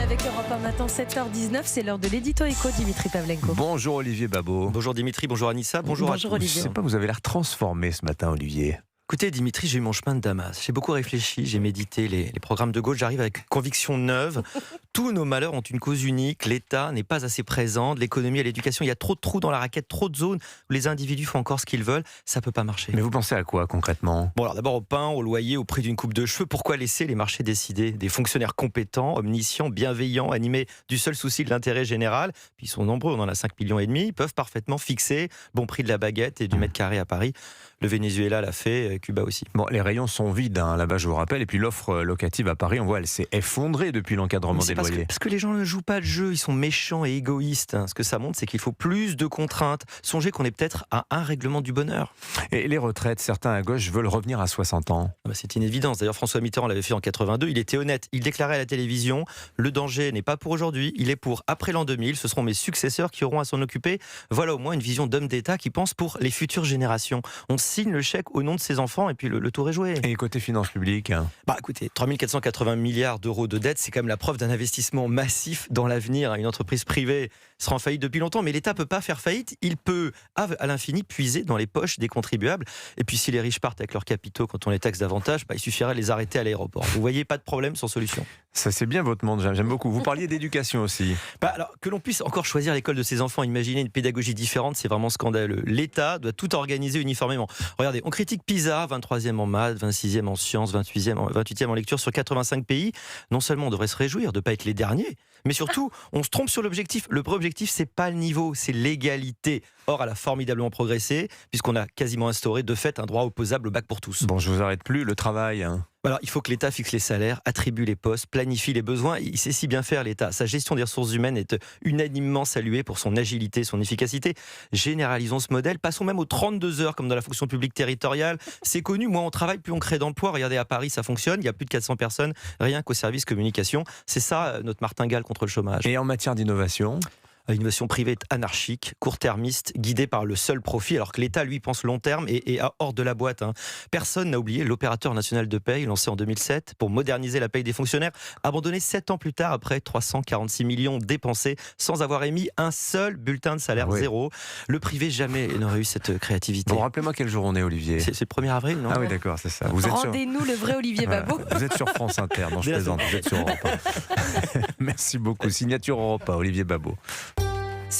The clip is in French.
avec Europe 1 matin, 7h19, c'est l'heure de l'édito éco, Dimitri Pavlenko. Bonjour Olivier Babot. Bonjour Dimitri, bonjour Anissa, bonjour à tous. Olivier. Je sais pas, vous avez l'air transformé ce matin, Olivier. Écoutez Dimitri, j'ai eu mon chemin de Damas. J'ai beaucoup réfléchi, j'ai médité les programmes de gauche. J'arrive avec une conviction neuve. Tous nos malheurs ont une cause unique. L'État n'est pas assez présent. De l'économie à l'éducation, il y a trop de trous dans la raquette, trop de zones où les individus font encore ce qu'ils veulent. Ça peut pas marcher. Mais vous pensez à quoi concrètement? Bon alors d'abord au pain, au loyer, au prix d'une coupe de cheveux. Pourquoi laisser les marchés décider? Des fonctionnaires compétents, omniscients, bienveillants, animés du seul souci de l'intérêt général. Puis ils sont nombreux, on en a 5,5 millions. Ils peuvent parfaitement fixer bon prix de la baguette et du mètre carré à Paris. Le Venezuela l'a fait, Cuba aussi. Bon, les rayons sont vides là-bas, je vous rappelle. Et puis l'offre locative à Paris, on voit, elle s'est effondrée depuis l'encadrement des loyers. Parce que les gens ne jouent pas le jeu, ils sont méchants et égoïstes. Ce que ça montre, c'est qu'il faut plus de contraintes. Songez qu'on est peut-être à un règlement du bonheur. Et les retraites, certains à gauche veulent revenir à 60 ans. C'est une évidence. D'ailleurs, François Mitterrand l'avait fait en 82. Il était honnête. Il déclarait à la télévision: le danger n'est pas pour aujourd'hui, il est pour après l'an 2000. Ce seront mes successeurs qui auront à s'en occuper. Voilà au moins une vision d'homme d'État qui pense pour les futures générations. On signe le chèque au nom de ses enfants et puis le tour est joué. Et côté finances publiques Écoutez, 3 480 milliards d'euros de dette, c'est quand même la preuve d'un investissement massif dans l'avenir. Une entreprise privée sera en faillite depuis longtemps, mais l'État ne peut pas faire faillite. Il peut, à l'infini, puiser dans les poches des contribuables. Et puis si les riches partent avec leurs capitaux quand on les taxe davantage, il suffirait de les arrêter à l'aéroport. Vous voyez, pas de problème sans solution. Ça, c'est bien votre monde, j'aime beaucoup. Vous parliez d'éducation aussi. Alors, que l'on puisse encore choisir l'école de ses enfants, imaginer une pédagogie différente, c'est vraiment scandaleux. L'État doit tout organiser uniformément. Regardez, on critique PISA, 23e en maths, 26e en sciences, 28e en lecture sur 85 pays. Non seulement on devrait se réjouir de ne pas être les derniers, mais surtout, on se trompe sur l'objectif. Le vrai objectif, c'est pas le niveau, c'est l'égalité. Or, elle a formidablement progressé, puisqu'on a quasiment instauré de fait un droit opposable au bac pour tous. Bon, je vous arrête plus, le travail. Alors, il faut que l'État fixe les salaires, attribue les postes, planifie les besoins. Il sait si bien faire, l'État. Sa gestion des ressources humaines est unanimement saluée pour son agilité, son efficacité. Généralisons ce modèle. Passons même aux 32 heures, comme dans la fonction publique territoriale. C'est connu, moins on travaille, plus on crée d'emplois. Regardez, à Paris, ça fonctionne. Il y a plus de 400 personnes, rien qu'au service communication. C'est ça, notre martingale contre le chômage. Et en matière d'innovation ? L'innovation privée est anarchique, court-termiste, guidée par le seul profit, alors que l'État, lui, pense long terme et hors de la boîte. Personne n'a oublié l'opérateur national de paye, lancé en 2007 pour moderniser la paye des fonctionnaires, abandonné 7 ans plus tard après 346 millions dépensés sans avoir émis un seul bulletin de salaire zéro. Le privé jamais n'aurait eu cette créativité. Bon, rappelez-moi quel jour on est, Olivier. C'est le 1er avril, non? Ah oui, d'accord, c'est ça. Rendez-nous le vrai Olivier Babot. Vous êtes sur France Inter, non, je plaisante, vous êtes sur Europe 1. Merci beaucoup. Signature Europe 1, Olivier Babot.